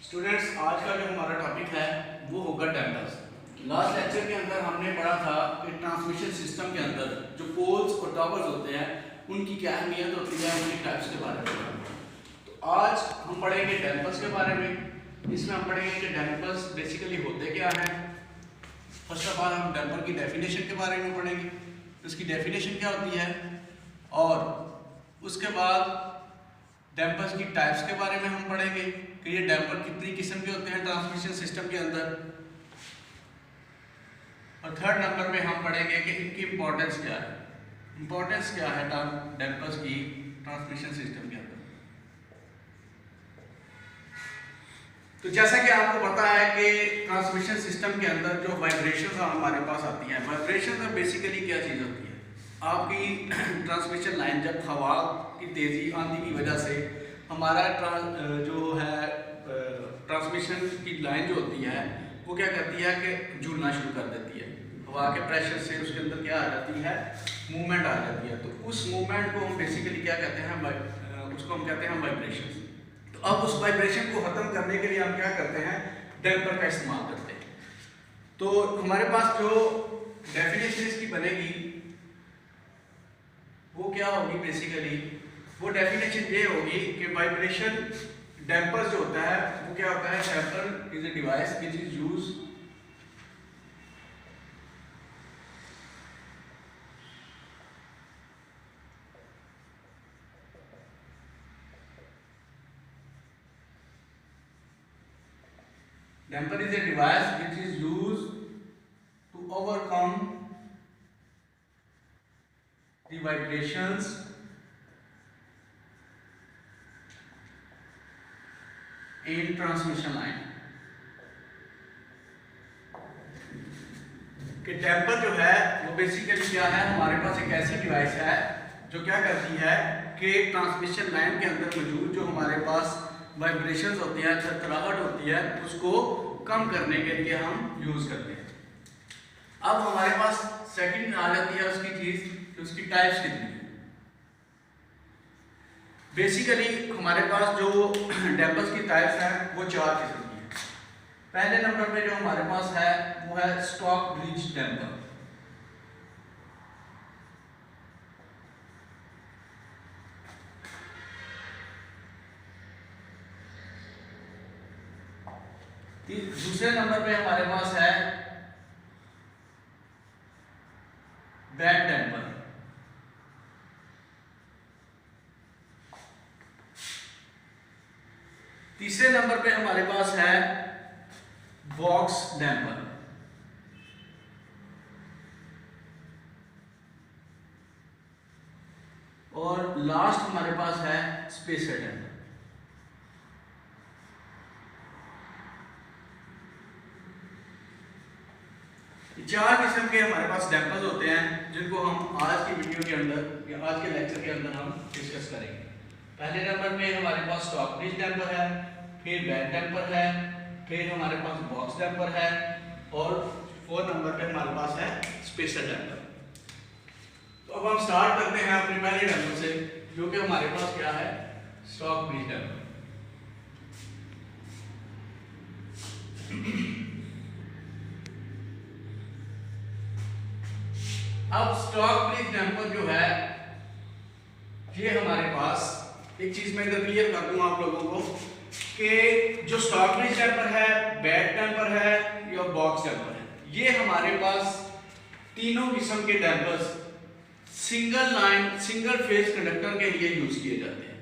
Students, आज का जो हमारा टॉपिक है वो होगा टेम्पर्स। लास्ट लेक्चर के अंदर हमने पढ़ा था कि ट्रांसमिशन सिस्टम के अंदर जो पोल्स और टावर्स होते हैं उनकी क्या अहमियत होती है, उनकी टाइप्स के बारे में। तो आज हम पढ़ेंगे टेम्पर्स के बारे में। इसमें हम पढ़ेंगे कि टेम्पर्स बेसिकली होते क्या हैं। फर्स्ट ऑफ ऑल हम टेम्पर की डेफिनेशन के बारे में पढ़ेंगे, उसकी डेफिनेशन क्या होती है, और उसके बाद डैम्पर्स की टाइप्स के बारे में हम पढ़ेंगे कि ये डैम्पर कितनी किस्म के होते हैं ट्रांसमिशन सिस्टम के अंदर। और थर्ड नंबर पे हम पढ़ेंगे कि इनकी इंपॉर्टेंस क्या है, इंपॉर्टेंस क्या है डैम्पर्स की ट्रांसमिशन सिस्टम के अंदर। तो जैसा कि आपको पता है कि ट्रांसमिशन सिस्टम के अंदर जो वाइब्रेशंस हमारे पास आती हैं, वाइब्रेशंस बेसिकली क्या चीज़ होती है। आपकी ट्रांसमिशन लाइन जब हवा की तेज़ी आंधी की वजह से हमारा जो है ट्रांसमिशन की लाइन जो होती है वो क्या करती है कि झूलना शुरू कर देती है। हवा के प्रेशर से उसके अंदर क्या आ जाती है, मूवमेंट आ जाती है। तो उस मूवमेंट को हम बेसिकली क्या कहते हैं, उसको हम कहते हैं वाइब्रेशन। तो अब उस वाइब्रेशन को ख़त्म करने के लिए हम क्या करते हैं, डैम्पर का इस्तेमाल करते हैं। तो हमारे पास जो डेफिनेशन इसकी बनेगी वो क्या होगी, बेसिकली वो डेफिनेशन ये होगी कि वाइब्रेशन डैम्पर जो होता है वो क्या होता है, damper is a device which is use damper is a device which is use to overcome the vibrations in transmission line। कि डैम्पर जो है वो बेसिकली क्या है, हमारे पास एक ऐसी डिवाइस है जो क्या करती है कि ट्रांसमिशन लाइन के अंदर मौजूद जो हमारे पास वाइब्रेशंस होती हैं, थरथराहट होती है, उसको कम करने के लिए हम यूज करते हैं। अब हमारे पास सेकंड आ जाती है उसकी चीज, उसकी टाइप्स कितनी है। बेसिकली हमारे पास जो डैम्पर्स की टाइप्स हैं वो 4 किस्म की हैं। पहले नंबर पे जो हमारे पास है वो है स्टॉक ब्रिज डैम्पर। दूसरे नंबर पे हमारे पास है बैक डैम्पर। तीसरे नंबर पे हमारे पास है बॉक्स डैम्पर। और लास्ट हमारे पास है स्पेसर डैम्पर। चार किस्म के हमारे पास डैम्पर्स होते हैं जिनको हम आज की वीडियो के अंदर या आज के लेक्चर के अंदर हम डिस्कस करेंगे। पहले नंबर पे हमारे पास स्टॉक ब्रिज डैम्पर है, फिर बैक डैम्पर है, फिर हमारे पास बॉक्स डैम्पर है, और 4 नंबर पे हमारे पास है स्पेसर डैम्पर। तो अब हम स्टार्ट करते हैं अपने पहले डैम्पर से, जो कि हमारे पास क्या है, स्टॉक ब्रिज डैम्पर। अब स्टॉक ब्रिज डैम्पर जो है ये हमारे पास, एक चीज मैं इधर क्लियर कर दूं आप लोगों को कि जो स्टॉक ब्रिज डैम्पर है, बैक डैम्पर है या बॉक्स डैम्पर है, ये हमारे पास तीनों किस्म के dampers single line single phase conductor के लिए यूज किए जाते हैं।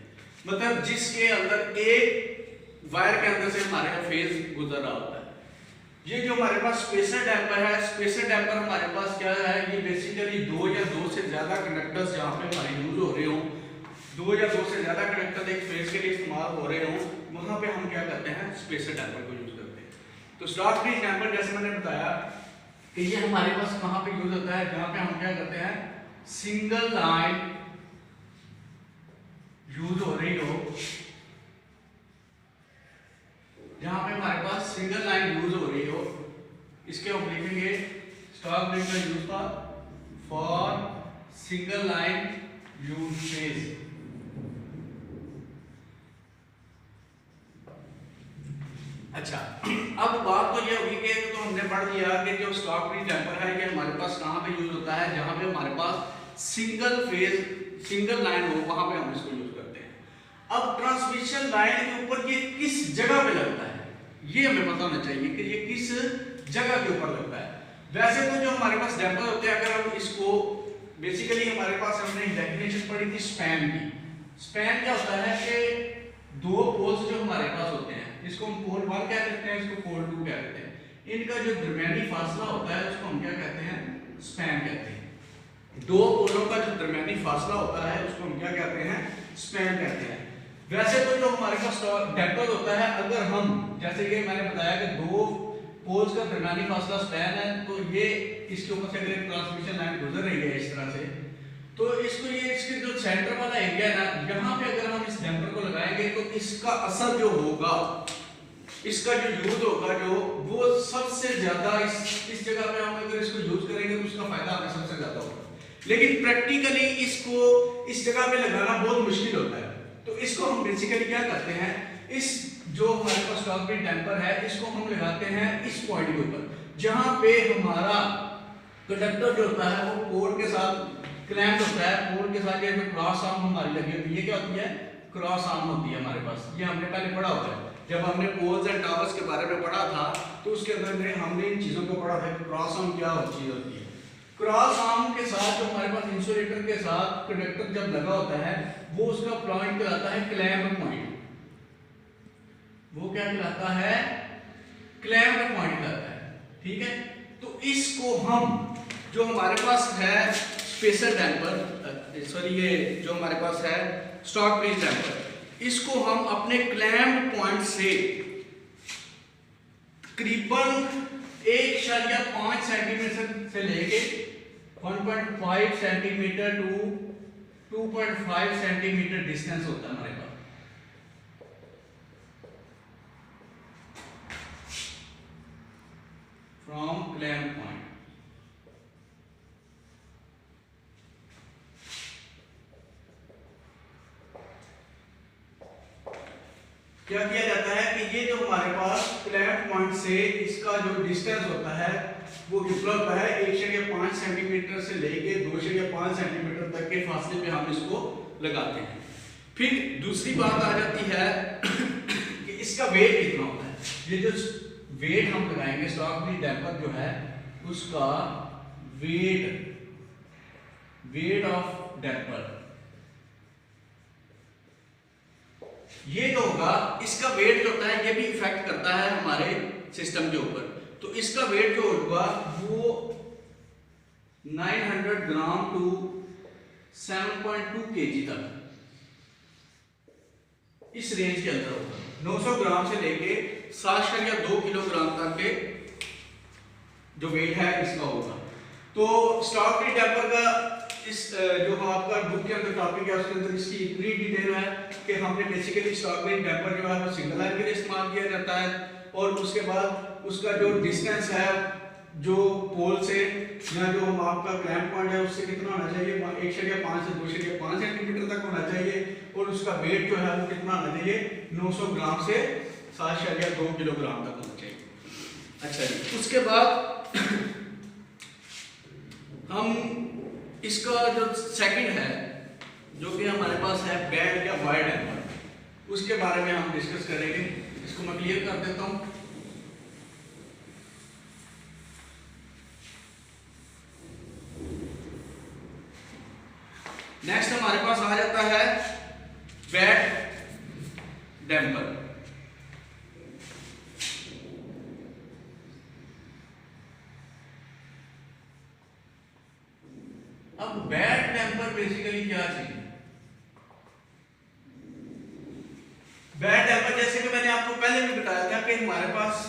मतलब जिसके अंदर एक वायर के अंदर से हमारे फेज गुजर रहा होता है। ये जो हमारे पास स्पेसर डैम्पर है, स्पेसर डैम्पर हमारे पास क्या है, ये बेसिकली 2 या 2 से ज्यादा कंडक्टर्स जहाँ पे हमारे यूज हो रहे हो, 2 या 2 से ज्यादा कंडक्टर एक फेज के लिए इस्तेमाल हो रहे हो, वहां पे हम क्या करते हैं, स्पेसर डैम्पर को यूज करते हैं। तो स्टॉक ब्रिज डैम्पर जैसे मैंने बताया कि ये हमारे पास कहाँ पे यूज होता है, जहाँ पे हम क्या करते हैं, सिंगल लाइन यूज हो रही हो, जहां पे हमारे पास सिंगल लाइन यूज हो रही हो, इसके हम लिखेंगे स्टॉक ब्रिज का use for single line use phase. अच्छा, अब बात तो ये होगी कि तो हमने पढ़ लिया कि जो स्टॉक ब्रिज डैम्पर है ये हमारे पास कहाँ पे यूज होता है, जहाँ पे हमारे पास सिंगल फेज सिंगल लाइन हो वहां पे हम इसको यूज करते हैं। अब ट्रांसमिशन लाइन के ऊपर ये किस जगह पे लगता है ये हमें पता होना चाहिए कि ये किस जगह के ऊपर लगता है। वैसे तो जो हमारे पास डैम्पर होते हैं, अगर हम इसको बेसिकली हमारे पास हमने डेफिनेशन पढ़ी थी स्पैन की। स्पैन क्या होता है कि दो पोल्स जो हमारे पास होते हैं, इसको हम पोल 1 कह देते हैं, इसको पोल 2 कह देते हैं, इनका जो दरमियानी फासला होता है उसको हम क्या कहते हैं, स्पैन कहते हैं। दो पोलों का जो दरमियानी फासला होता है उसको हम क्या कहते हैं, स्पैन कहते हैं। वैसे तो जो हमारे पास डैम्पर होता है, अगर हम जैसे कि मैंने बताया कि दो पोल्स का दरमियानी फासला स्पैन है, तो ये इसके ऊपर से अगर एक ट्रांसमिशन लाइन गुजर रही है इस तरह से, तो इसको ये इसके जो सेंटर वाला एरिया है ना, यहाँ पे अगर हम इस डैम्पर को लगाएंगे तो इसका असर जो होगा, इसका जो यूज होगा जो वो सबसे ज्यादा इस जगह पे हम अगर इसको यूज करेंगे तो उसका फायदा हमें सबसे ज्यादा होगा। लेकिन प्रैक्टिकली इसको इस जगह पे लगाना बहुत मुश्किल होता है। तो इसको हम बेसिकली क्या करते हैं, इस जो हमारे पास स्टॉक ब्रिज डैम्पर है इसको हम लगाते हैं इस पॉइंट के ऊपर, जहां पे हमारा कंडक्टर जो होता है वो पोल के साथ क्लैंप होता है। पोल के साथ ये जो क्रॉस आर्म हमारी लगी होती है, ये क्या होती है, क्रॉस आर्म होती है हमारे पास। ये हमने पहले पढ़ा होता है जब हमने पोल्स एंड टावर्स के बारे में पढ़ा था, तो उसके अंदर हमने इन चीजों को पढ़ा था कि क्रॉस आर्म क्या चीज होती है। क्रॉस आर्म के साथ जो हमारे पास इंसुलेटर के साथ कंडक्टर जब लगा होता है, वो उसका पॉइंट कहलाता है क्लैंप पॉइंट। वो क्या कहलाता है, क्लैंप पॉइंट कहलाता है, ठीक है। तो इसको हम जो हमारे पास है स्पेसर डैम्पर, सॉरी ये जो हमारे पास है स्टॉक ब्रिज डैम्पर, इसको हम अपने क्लैंप पॉइंट से तकरीबन 1.5 सेंटीमीटर से लेके 1.5 सेंटीमीटर टू 2.5 सेंटीमीटर डिस्टेंस होता है हमारे पास। फ्रॉम क्लैंप पॉइंट क्या किया जाता है कि ये जो हमारे पास क्लैंप पॉइंट से इसका जो डिस्टेंस होता है वो कितना होता है, 1.5 सेंटीमीटर से लेके 2.5 सेंटीमीटर तक के फासले पे हम इसको लगाते हैं। फिर दूसरी बात आ जाती है कि इसका वेट कितना होता है। ये जो वेट हम लगाएंगे स्टॉक ब्रिज डैम्पर जो है उसका वेट ऑफ डैम्पर ये जो होगा, इसका वेट जो होता है ये भी इफेक्ट करता है हमारे सिस्टम के ऊपर। तो इसका वेट जो होगा वो 900 ग्राम टू 7.2 kg तक, इस रेंज के अंदर होगा। 900 ग्राम से लेके 7.2 किलोग्राम तक के जो वेट है इसका होगा। तो स्टॉक ब्रिज डैम्पर का इस जो आपका बुक के अंदर टॉपिक है उसके अंदर इसकी इतनी डिटेल है कि हमने बेसिकली स्टॉक ब्रिज डैम्पर जो है वो सिंगल लाइन के लिए इस्तेमाल किया जाता है, और उसके बाद उसका जो डिस्टेंस है जो पोल से या जो हम आपका क्लैंप पॉइंट है उससे कितना होना चाहिए, 1.5 से 2.5 सेंटीमीटर तक होना चाहिए, और उसका वेट जो है वो कितना होना चाहिए, 900 ग्राम से 7.2 किलोग्राम तक होना चाहिए। अच्छा जी, उसके बाद हम इसका जो सेकंड है जो कि हमारे पास है बैंड या वायर डैम्पर, उसके बारे में हम डिस्कस करेंगे। इसको मैं क्लियर कर देता हूं। नेक्स्ट हमारे पास आ जाता है बैड डैम्पर। अब बैड डैम्पर बेसिकली क्या चीज है? बैड डैम्पर जैसे कि मैंने आपको पहले भी बताया था कि हमारे पास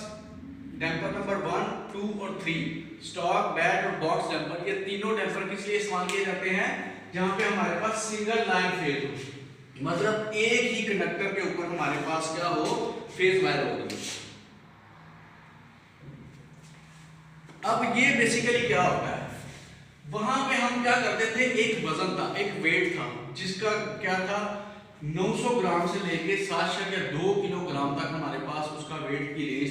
डैम्पर नंबर 1, 2 और 3 स्टॉक, बैड और बॉक्स डैम्पर, ये तीनों डैम्पर किस लिए इस्तेमाल किए जाते हैं, जहां पे हमारे पास सिंगल लाइन फेज हो, मतलब एक ही कंडक्टर के ऊपर हमारे पास क्या हो, फेज वायर हो। अब ये बेसिकली क्या होता है, वहां पे हम क्या करते थे, एक वजन था, एक वेट था, जिसका क्या था 900 ग्राम से लेके 7.2 किलोग्राम तक हमारे पास उसका वेट की रेंज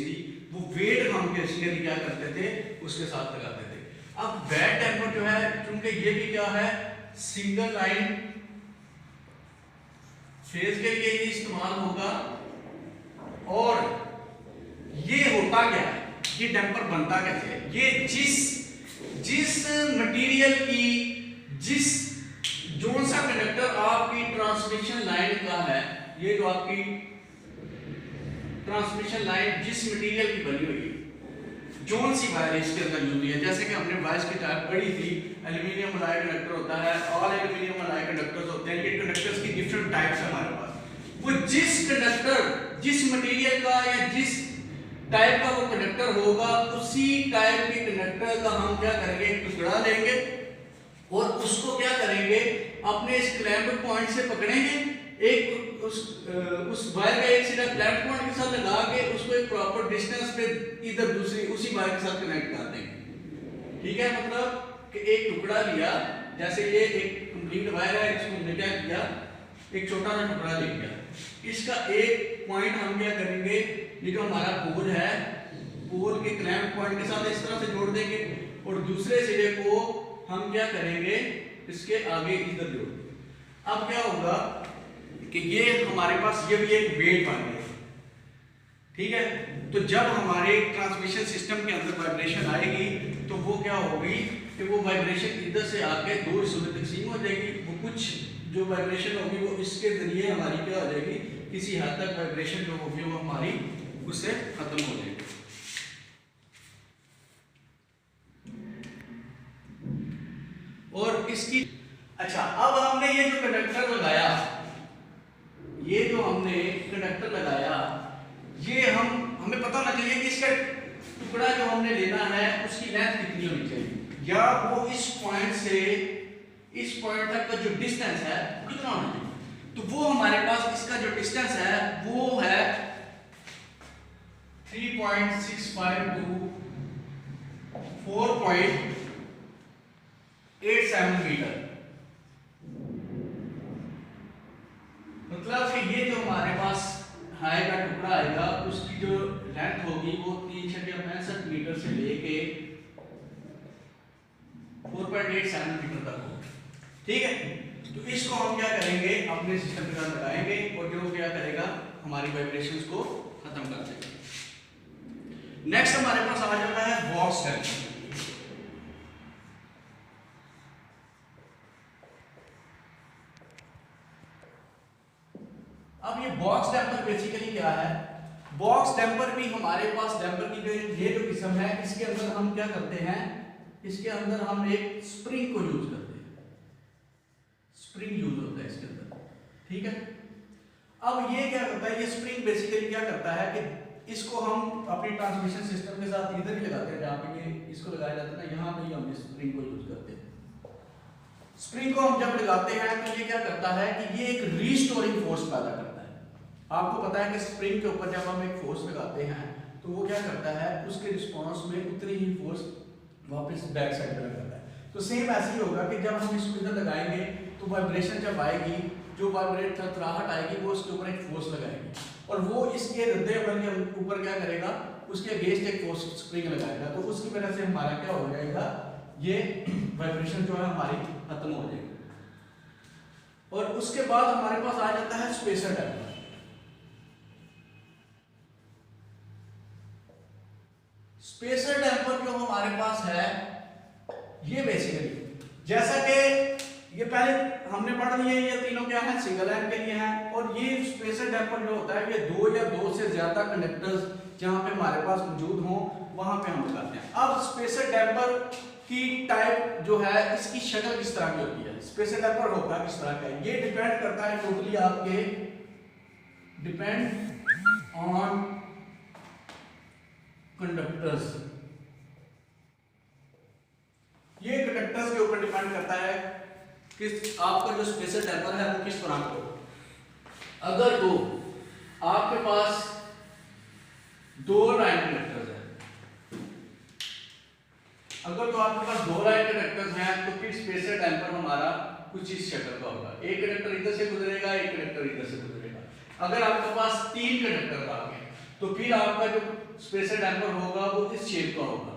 बेसिकली क्या करते थे, उसके साथ लगाते थे। अब बैड टेम्पर जो है, क्योंकि ये भी क्या है, सिंगल लाइन फेज के लिए ये इस्तेमाल होगा। और ये होता क्या है, ये डैम्पर बनता कैसे है, ये जिस मटेरियल की, जिस जोन सा कंडक्टर आपकी ट्रांसमिशन लाइन का है, ये जो आपकी ट्रांसमिशन लाइन जिस मटेरियल की बनी हुई है, जोन सी वायर इसके अंदर यूज हुई है। जैसे कि हमने वायर्स की टाइप पढ़ी थी, एल्यूमिनियम अलाय कंडक्टर होता है, ऑल एल्यूमिनियम अलाय कंडक्टर्स होते हैं। ये कंडक्टर्स की डिफरेंट टाइप्स है हमारे पास। वो जिस कंडक्टर, जिस मटेरियल का या जिस टाइप का वो कंडक्टर होगा, उसी टाइप के कंडक्टर का हम क्या करेंगे, टुकड़ा लेंगे और उसको क्या करेंगे, अपने इस क्लैंप पॉइंट से पकड़ेंगे, एक उस वायर का एक सिरा क्लैंप पॉइंट के साथ लगा के उसको एक प्रॉपर डिस्टेंस पे इधर दूसरी उसी वायर के साथ कनेक्ट कर देंगे। ठीक है, मतलब कि एक टुकड़ा लिया, जैसे ये एक कंप्लीट वायर है, इसको हमने क्या किया, एक छोटा सा टुकड़ा ले लिया, इसका एक पॉइंट हम क्या करेंगे, ये जो हमारा पोल है, पोल के क्लैंप पॉइंट के साथ इस तरह से जोड़ देंगे और दूसरे सिरे को हम क्या करेंगे, इसके आगे इधर जोड़ देंगे। अब क्या होगा कि ये हमारे पास ये भी एक वेट बन गया। ठीक है, तो जब हमारे ट्रांसमिशन सिस्टम के अंदर वाइब्रेशन आएगी तो वो क्या होगी कि वो वाइब्रेशन इधर से आके दो हिस्सों में तकसीम हो जाएगी। वो कुछ जो वाइब्रेशन होगी वो इसके जरिए हमारी क्या हो जाएगी, किसी हद तक वाइब्रेशन जो होगी वो हमारी उससे खत्म हो जाएगी। और इसकी अच्छा, अब हमने ये जो कंडक्टर लगाया, ये जो हमने कंडक्टर लगाया, ये हमें पता होना चाहिए कि इसका टुकड़ा जो हमने लेना है उसकी लेंथ कितनी होनी चाहिए, या वो इस पॉइंट से इस पॉइंट तक का जो डिस्टेंस है कितना होना चाहिए। तो वो हमारे पास इसका जो डिस्टेंस है वो है 3.65 to 4.87 मीटर। मतलब कि ये जो हमारे पास हाई का टुकड़ा आएगा उसकी जो लेंथ होगी वो 365 मीटर से लेके 4.87 मीटर तक होगी। ठीक है, तो इसको हम क्या करेंगे, अपने सिस्टम के साथ लगाएंगे और जो क्या करेगा, हमारी वाइब्रेशंस को खत्म कर देगा। नेक्स्ट हमारे पास आ जाता है बॉक्स टेम्पर। अब ये बॉक्स डैम्पर बेसिकली क्या है, बॉक्स डैम्पर भी हमारे पास डैम्पर की ये जो किस्म है, इसके अंदर हम क्या करते हैं, इसके अंदर हम एक स्प्रिंग को यूज करते हैं, स्प्रिंग यूज होता है इसके अंदर। ठीक है, अब ये क्या करता है, ये स्प्रिंग बेसिकली क्या करता है कि इसको हम अपनी ट्रांसमिशन सिस्टम के साथ इधर ही लगाते हैं, जहाँ पे ये इसको लगाया जाता है ना, यहाँ पे हम इस स्प्रिंग को यूज करते हैं। स्प्रिंग को हम जब लगाते हैं तो ये क्या करता है कि ये एक रीस्टोरिंग फोर्स पैदा करता है। आपको पता है कि स्प्रिंग के ऊपर जब हम एक फोर्स लगाते हैं तो वो क्या करता है, उसके रिस्पांस में उतनी ही फोर्स वापस बैक साइड पे लगाता है। तो सेम ऐसे ही होगा कि जब हम इसको इधर लगाएंगे तो वाइब्रेशन जब आएगी, जो वाइब्रेट थरथराहट आएगी, वो उसके ऊपर एक फोर्स लगाएगी और वो इसके रद्दे अमल के ऊपर क्या करेगा, उसके अगेंस्ट एक फोर्स स्प्रिंग लगाएगा। तो उसकी वजह से हमारा क्या हो जाएगा, ये वाइब्रेशन जो है हमारी खत्म हो जाएगी। और उसके बाद हमारे पास आ जाता है स्पेसर डैम्पर। स्पेसर डैम्पर जो हमारे पास है, ये बेसिकली जैसा कि ये पहले हमने पढ़ लिया, ये तीनों क्या है, सिंगल लाइन के लिए हैं। और ये स्पेसर डैम्पर जो होता है, ये दो या दो से ज्यादा कंडक्टर्स जहां पे हमारे पास मौजूद हों वहां पे हम लगाते हैं। अब स्पेसर डैम्पर की टाइप जो है, इसकी शक्ल किस तरह की होती है, स्पेसर डैम्पर होता है किस तरह का है, ये डिपेंड करता है टोटली आपके, डिपेंड ऑन कंडक्टर्स। ये कंडक्टर्स के ऊपर डिपेंड करता है कि आपका जो स्पेसर डैम्पर है वो किस तरह का हो। अगर तो आपके पास दो लाइन कंडक्टर्स हैं, अगर तो आपके पास दो लाइन कंडक्टर्स हैं तो फिर स्पेसर डैम्पर हमारा कुछ इस शक्ल का होगा। एक कंडक्टर इधर से गुजरेगा, एक कंडक्टर इधर से गुजरेगा। अगर आपके पास तीन कंडक्टर आ गए तो फिर आपका जो स्पेसर डैम्पर होगा वो इस शेप का होगा।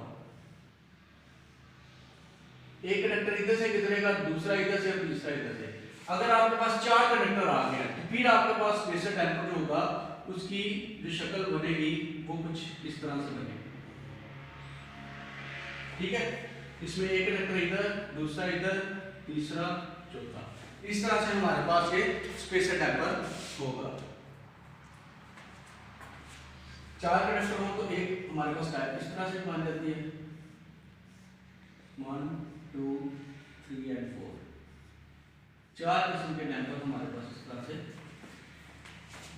एक कंडक्टर इधर से गुजरेगा, दूसरा इधर से और तीसरा इधर से। अगर आपके पास 4 कंडक्टर आ गए तो फिर आपके पास स्पेसर डैम्पर जो होगा उसकी जो शक्ल बनेगी वो कुछ इस तरह से बनेगी। ठीक है, इसमें एक कंडक्टर इधर, दूसरा इधर, तीसरा, चौथा, इस तरह से हमारे पास ये स्पेसर डैम्पर होगा। 4 कंडक्टर हो तो एक हमारे पास टाइप इस तरह से मान जाती है 1 2 3 और 4। 4 किस्म के डैम्पर हमारे पास इस तरह से,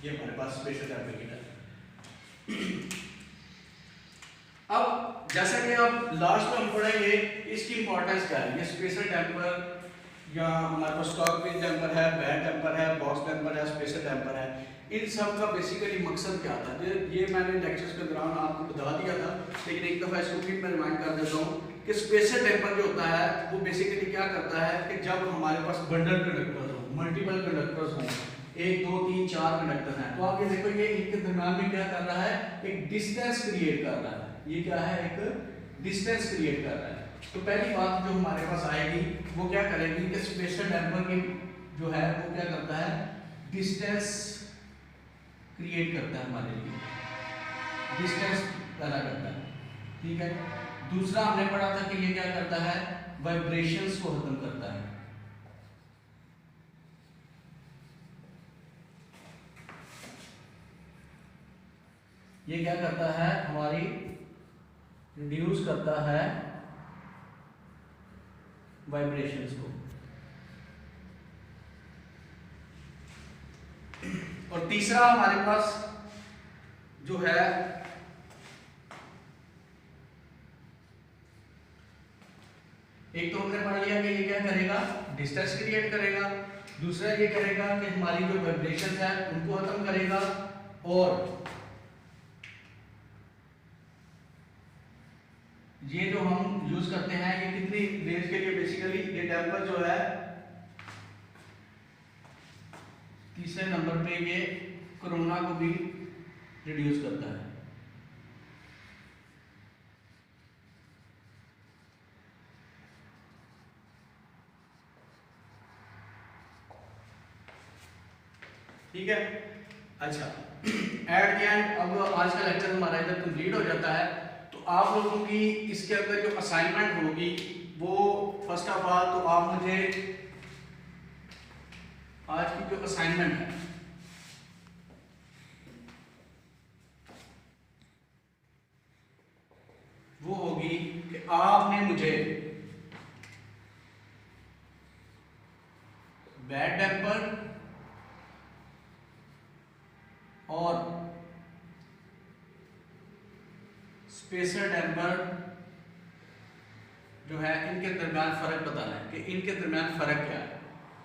ये हमारे पास स्पेसर डैम्पर की टाइप। अब जैसा कि अब लास्ट में हम पढ़ेंगे इसकी इंपॉर्टेंस क्या है। ये स्पेसर डैम्पर या हमारे पास स्टॉक ब्रिज डैम्पर है, बेड डैम्पर है, बॉक्स डैम्पर है, स्पेसर डैम्पर है, इन सब का बेसिकली मकसद क्या था ये मैंने लेक्चर्स के दौरान आपको बता दिया था, लेकिन एक दफ़ा इसको फिर मैं रिमाइंड कर देता हूँ कि स्पेसर डैम्पर जो होता है वो बेसिकली क्या करता है कि जब हमारे पास बंडल कंडक्टर्स हो, मल्टीपल कंडक्टर्स हों, 1 2 3 4 कंडक्टर हैं, तो आप ये देखो ये इनके दरम्यान में क्या कर रहा है, एक डिस्टेंस क्रिएट कर रहा है। ये क्या है, एक डिस्टेंस क्रिएट कर रहा है। तो पहली बात जो हमारे पास आएगी वो क्या करेगी कि स्पेसर डैम्पर की जो है वो क्या करता है, डिस्टेंस क्रिएट करता है, हमारे लिए डिस्टेंस पैदा करता है। ठीक है, दूसरा हमने पढ़ा था कि ये क्या करता है, वाइब्रेशंस को खत्म करता है। ये क्या करता है, हमारी रिड्यूस करता है वाइब्रेशंस को। और तीसरा हमारे पास जो है एक तो हमने पढ़ लिया कि ये क्या करेगा, डिस्टेंस क्रिएट करेगा, दूसरा ये करेगा कि हमारी जो वाइब्रेशन है उनको खत्म करेगा, और ये जो हम यूज करते हैं ये कितनी रेंज के लिए, बेसिकली ये डैम्पर जो है तीसरे नंबर पे ये कोरोना को भी रिड्यूस करता है। ठीक है, अच्छा एट द एंड अब आज का लेक्चर हमारा इधर कंप्लीट हो जाता है। तो आप लोगों की इसके अंदर जो असाइनमेंट होगी वो फर्स्ट ऑफ ऑल तो आप मुझे आज की जो असाइनमेंट है वो होगी कि आपने मुझे बेड डैम्पर और स्पेसर डैम्पर जो है इनके दरमियान फर्क बताना है कि इनके दरमियान फर्क क्या है।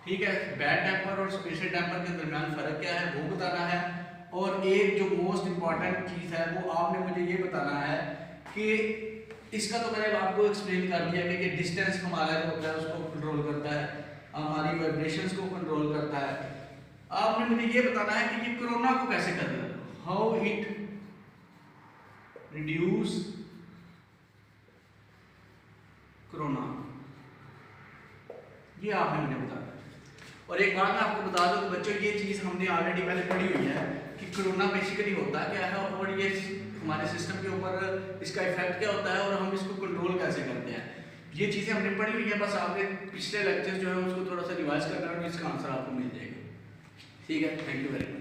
ठीक है, बेड डैम्पर और स्पेसर डैम्पर के दरमियान फर्क क्या है वो बताना है। और एक जो मोस्ट इंपॉर्टेंट चीज़ है वो आपने मुझे ये बताना है कि इसका तो मैंने आपको एक्सप्लेन कर दिया कि डिस्टेंस हमारा जो होता है उसको कंट्रोल करता है, हमारी वाइब्रेशंस को कंट्रोल करता है। आपने मुझे ये बताना है कि ये कोरोना को कैसे करना है, हाउ इट रिड्यूस कोरोना, ये आपने मुझे बताना है। और एक बात मैं आपको बता दूं कि बच्चों ये चीज़ हमने ऑलरेडी पहले पढ़ी हुई है कि कोरोना बेसिकली होता क्या है और ये हमारे सिस्टम के ऊपर इसका इफेक्ट क्या होता है और हम इसको कंट्रोल कैसे करते हैं। ये चीज़ें हमने पढ़ी हुई है, बस आपने पिछले लेक्चर जो है उसको थोड़ा सा रिवाइज करना है और इसका आंसर आपको मिल जाएगा। ठीक है, थैंक यू वेरी मच।